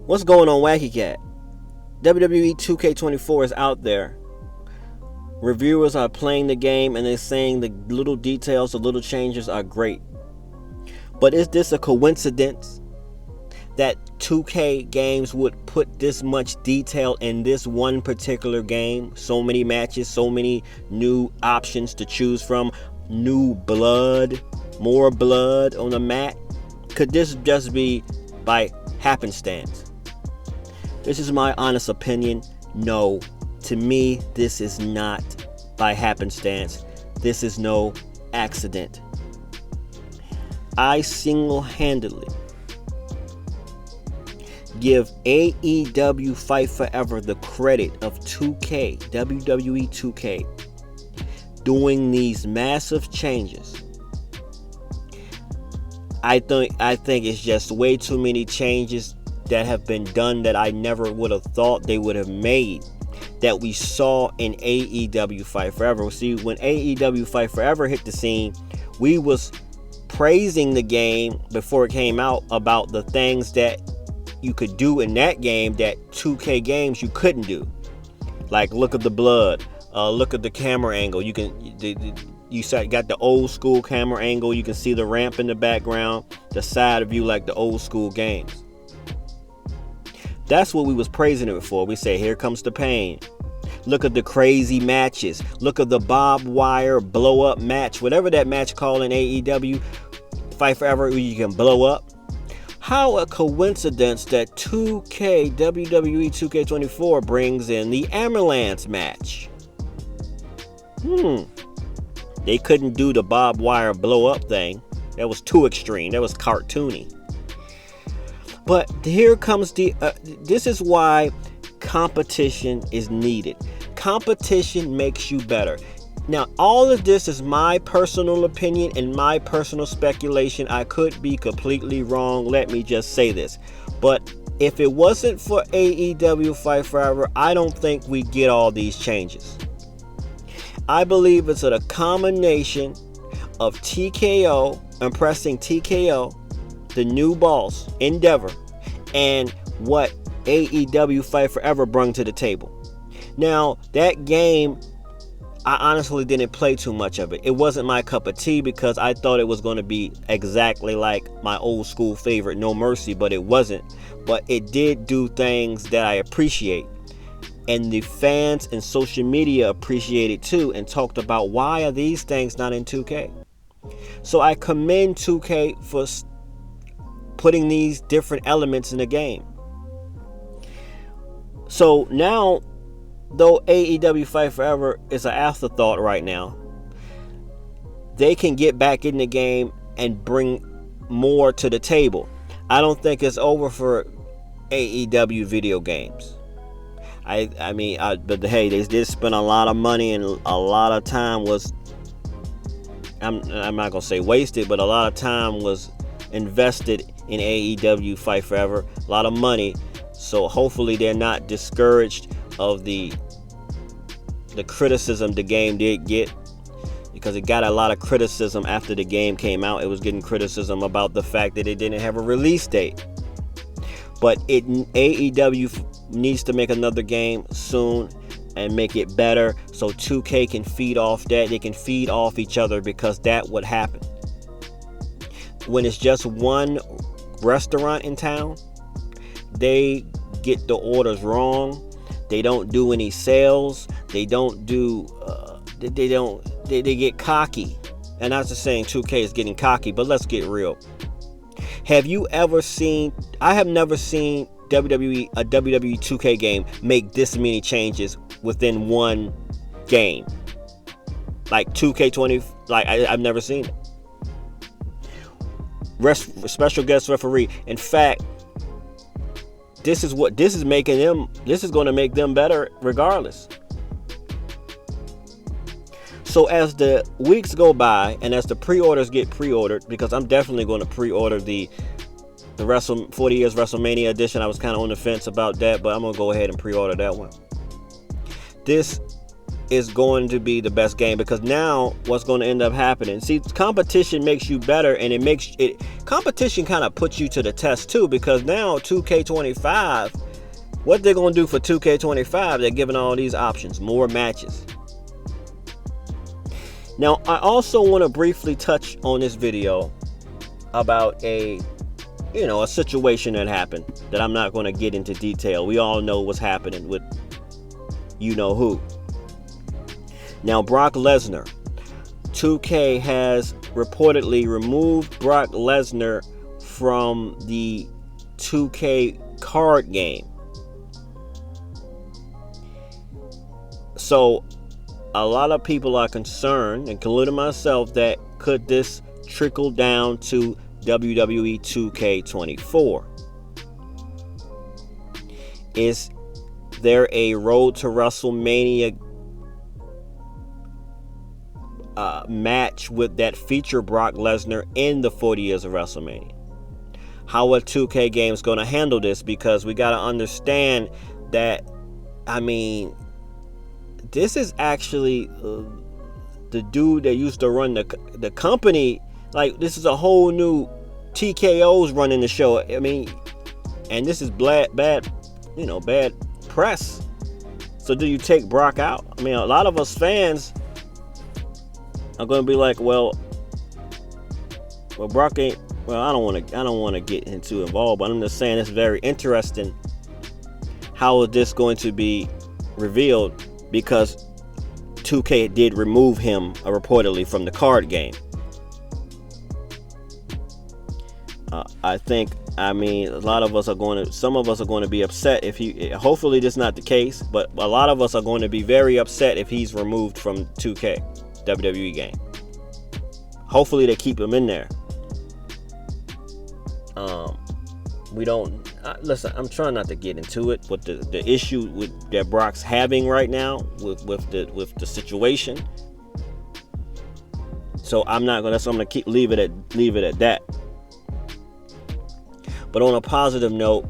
What's going on, Wacky Cat? WWE 2K24 is out there. Reviewers are playing the game and they're saying the little details, the little changes are great. But is this a coincidence that 2K games would put this much detail in this one particular game? So many matches, so many new options to choose from, new blood, more blood on the mat. Could this just be by happenstance? This is my honest opinion. No, to me, this is not by happenstance. This is no accident. I single-handedly give AEW Fight Forever the credit of 2K, WWE 2K, doing these massive changes. I think it's just way too many changes that have been done that I never would have thought they would have made, that we saw in AEW Fight Forever. See, when AEW Fight Forever hit the scene, we was praising the game before it came out about the things that you could do in that game that 2K games you couldn't do. Like, look at the blood, look at the camera angle. You got the old school camera angle. You can see the ramp in the background, the side of you like the old school games. That's what we was praising it for. We say, here comes the pain. Look at the crazy matches. Look at the barbed wire blow up match. Whatever that match called in AEW Fight Forever, you can blow up. How a coincidence that 2K, WWE 2K24 brings in the ambulance match. They couldn't do the barbed wire blow up thing. That was too extreme. That was cartoony. But here comes this is why competition is needed. Competition makes you better. Now, all of this is my personal opinion and my personal speculation. I could be completely wrong. Let me just say this. But if it wasn't for AEW Fight Forever, I don't think we get all these changes. I believe it's a combination of TKO, impressing TKO, the new boss, Endeavor, and what AEW Fight Forever brought to the table. Now, that game, I honestly didn't play too much of it. It wasn't my cup of tea because I thought it was going to be exactly like my old school favorite No Mercy, but it wasn't. But it did do things that I appreciate. And the fans and social media appreciated too and talked about, why are these things not in 2K? So I commend 2K for putting these different elements in the game. So now, though AEW Fight Forever is an afterthought right now, they can get back in the game and bring more to the table. I don't think it's over for AEW video games. But hey, they did spend a lot of money and a lot of time was, I'm not gonna say wasted, but a lot of time was invested in AEW Fight Forever, a lot of money. So hopefully they're not discouraged of the criticism the game did get, because it got a lot of criticism after the game came out. It was getting criticism about the fact that it didn't have a release date. But AEW needs to make another game soon and make it better so 2K can feed off that. They can feed off each other, because that would happen. When it's just one restaurant in town, they get the orders wrong. They don't do any sales. They don't do. They get cocky. And I'm not just saying 2K is getting cocky, but let's get real. Have you ever seen? I have never seen a WWE 2K game make this many changes within one game. Like 2K20. Like I've never seen it. Special guest referee. In fact, this is going to make them better regardless. So as the weeks go by and as the pre-orders get pre-ordered, because I'm definitely going to pre-order the 40 Years WrestleMania edition. I was kind of on the fence about that, but I'm going to go ahead and pre-order that one. This is going to be the best game, because now what's going to end up happening, see, competition makes you better, and competition kind of puts you to the test too, because now 2K25, what they're going to do for 2K25, they're giving all these options, more matches. Now, I also want to briefly touch on this video about a situation that happened that I'm not going to get into detail. We all know what's happening with who. Now, Brock Lesnar, 2K has reportedly removed Brock Lesnar from the 2K card game. So a lot of people are concerned, including myself, that could this trickle down to WWE 2K24? Is there a Road to WrestleMania match with that feature Brock Lesnar in the 40 years of WrestleMania? How are 2K games going to handle this? Because we got to understand that, this is actually the dude that used to run the company. Like, this is a whole new TKO's running the show. And this is bad press. So do you take Brock out? A lot of us fans are going to be like, well, Brock ain't. Well, I don't want to get into involved, but I'm just saying it's very interesting. How is this going to be revealed? Because 2K did remove him reportedly from the card game. I think, a lot of us some of us are going to be upset if hopefully this is not the case, but a lot of us are going to be very upset if he's removed from 2K WWE game. Hopefully they keep him in there. We don't listen. I'm trying not to get into it, but the issue that Brock's having right now with the situation. So I'm not gonna. So I'm gonna leave it at that. But on a positive note,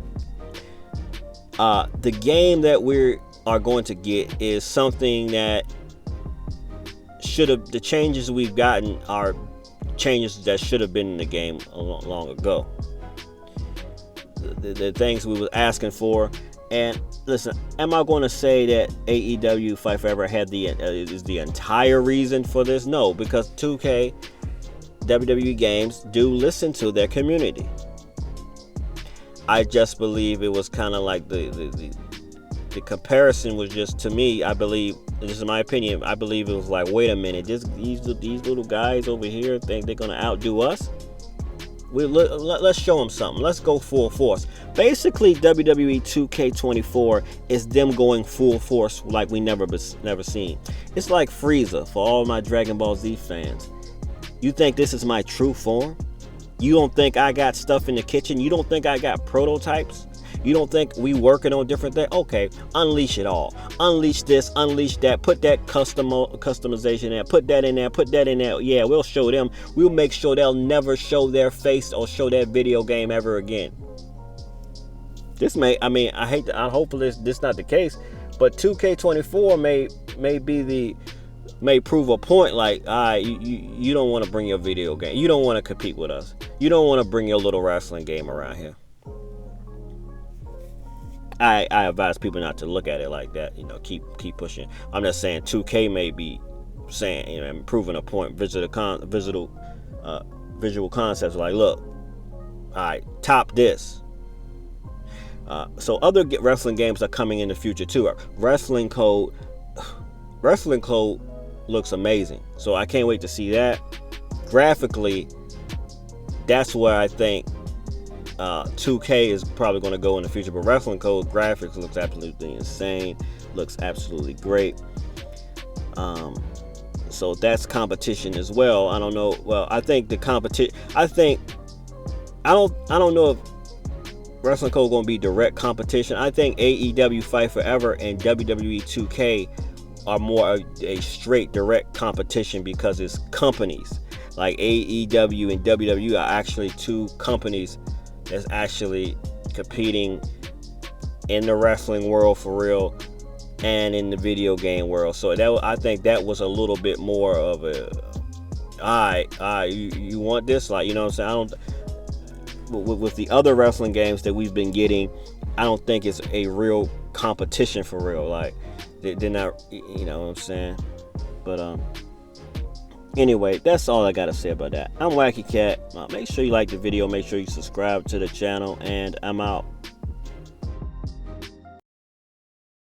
the game that we are going to get is something that the changes we've gotten are changes that should have been in the game long ago. The things we were asking for. And listen, am I going to say that AEW Fight Forever is the entire reason for this? No, because 2K WWE games do listen to their community. I just believe it was kind of like the comparison was just, to me, I believe, this is my opinion, I believe it was like, wait a minute, these little guys over here think they're going to outdo us? Let's show them something. Let's go full force. Basically, WWE 2K24 is them going full force like we never seen. It's like Frieza for all my Dragon Ball Z fans. You think this is my true form? You don't think I got stuff in the kitchen? You don't think I got prototypes? You don't think we working on different things? Okay, unleash it all. Unleash this, unleash that. Put that customization there. Put that in there. Put that in there. Yeah, we'll show them. We'll make sure they'll never show their face or show that video game ever again. This may, hopefully this is not the case, but 2K24 may prove a point like, you don't want to bring your video game. You don't want to compete with us. You don't want to bring your little wrestling game around here. I advise people not to look at it like that. Keep pushing. I'm just saying 2K may be saying, proving a point. Visual concepts like, look, all right, top this. So other wrestling games are coming in the future too. Wrestling Code looks amazing. So I can't wait to see that. Graphically, that's where I think 2K is probably going to go in the future, but Wrestling Code graphics looks absolutely insane, looks absolutely great. So that's competition as well. I don't know. Well, I think the competition. I don't know if Wrestling Code going to be direct competition. I think AEW Fight Forever and WWE 2K are more a straight direct competition because it's companies. Like AEW and WWE are actually two companies that's actually competing in the wrestling world for real. and in the video game world. So I think that was a little bit more of a, you want this, like, you know what I'm saying? With the other wrestling games that we've been getting, I don't think it's a real competition for real. Like, they're not, you know what I'm saying? But anyway, that's all I gotta say about that. I'm Wacky Cat. Make sure you like the video, make sure you subscribe to the channel, and I'm out.